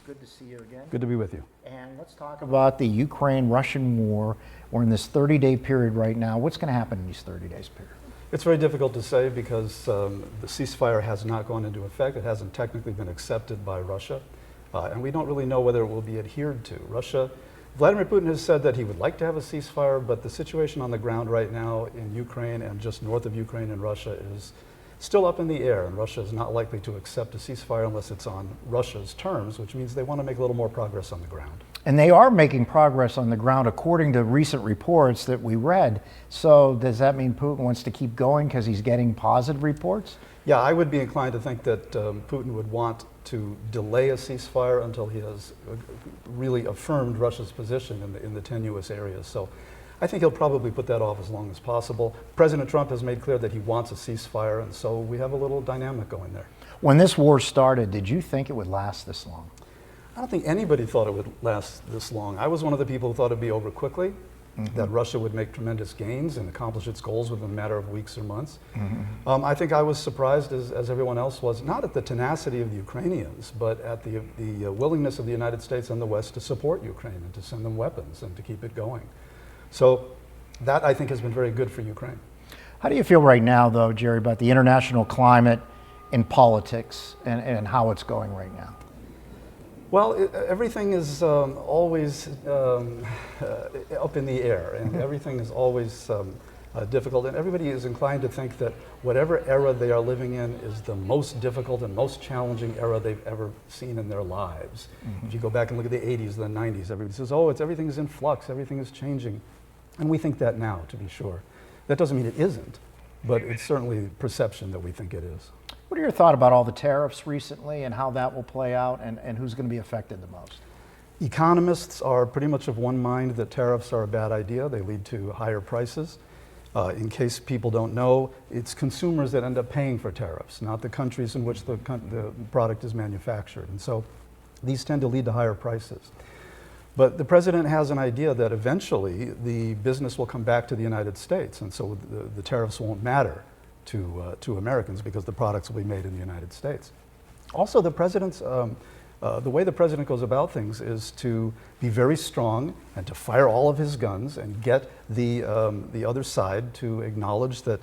good to see you again. Good to be with you. And let's talk about the Ukraine-Russian war. We're in this 30-day period right now. What's going to happen in these 30 days period? It's very difficult to say because the ceasefire has not gone into effect. It hasn't technically been accepted by Russia. And we don't really know whether it will be adhered to. Vladimir Putin has said that he would like to have a ceasefire, but the situation on the ground right now in Ukraine and just north of Ukraine and Russia is still up in the air, and Russia is not likely to accept a ceasefire unless it's on Russia's terms, which means they want to make a little more progress on the ground. And they are making progress on the ground according to recent reports that we read. So does that mean Putin wants to keep going because he's getting positive reports? Yeah, I would be inclined to think that Putin would want to delay a ceasefire until he has really affirmed Russia's position in the tenuous areas. So I think he'll probably put that off as long as possible. President Trump has made clear that he wants a ceasefire, and so we have a little dynamic going there. When this war started, did you think it would last this long? I don't think anybody thought it would last this long. I was one of the people who thought it'd be over quickly, that Russia would make tremendous gains and accomplish its goals within a matter of weeks or months. I think I was surprised, as everyone else was, not at the tenacity of the Ukrainians, but at the willingness of the United States and the West to support Ukraine and to send them weapons and to keep it going. So that, I think, has been very good for Ukraine. How do you feel right now, though, Gerry, about the international climate in politics and how it's going right now? Well, everything is always up in the air, and everything is always difficult, and everybody is inclined to think that whatever era they are living in is the most difficult and most challenging era they've ever seen in their lives. If you go back and look at the 80s, the 90s, everybody says, oh, everything is in flux, everything is changing. And we think that now, to be sure. That doesn't mean it isn't, but it's certainly perception that we think it is. What are your thoughts about all the tariffs recently and how that will play out and who's going to be affected the most? Economists are pretty much of one mind that tariffs are a bad idea. They lead to higher prices. In case people don't know, it's consumers that end up paying for tariffs, not the countries in which the product is manufactured. And so these tend to lead to higher prices. But the president has an idea that eventually the business will come back to the United States, and so the tariffs won't matter to Americans because the products will be made in the United States. Also, the president's the way the president goes about things is to be very strong and to fire all of his guns and get the other side to acknowledge that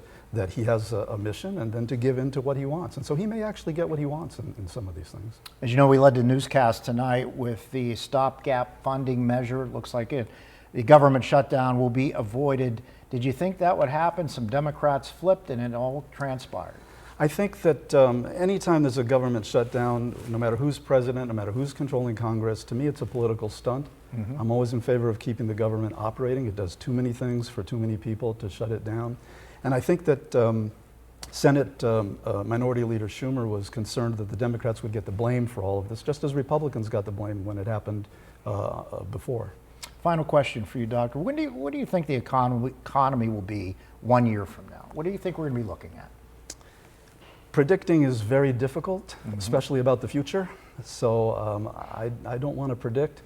he has a mission and then to give in to what he wants. And so he may actually get what he wants in some of these things. As you know, we led the newscast tonight with the stopgap funding measure. It looks like the government shutdown will be avoided. Did you think that would happen? Some Democrats flipped and it all transpired. I think that anytime there's a government shutdown, no matter who's president, no matter who's controlling Congress, to me it's a political stunt. I'm always in favor of keeping the government operating. It does too many things for too many people to shut it down. And I think that Senate Minority Leader Schumer was concerned that the Democrats would get the blame for all of this, just as Republicans got the blame when it happened before. Final question for you, Doctor. What do you think the economy will be 1 year from now? What do you think we're going to be looking at? Predicting is very difficult, especially about the future. So I don't want to predict.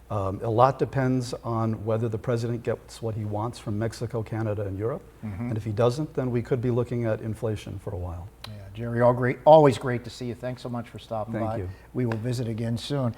A lot depends on whether the president gets what he wants from Mexico, Canada, and Europe. And if he doesn't, then we could be looking at inflation for a while. Yeah, Gerry, always great to see you. Thanks so much for stopping by. Thank you. We will visit again soon.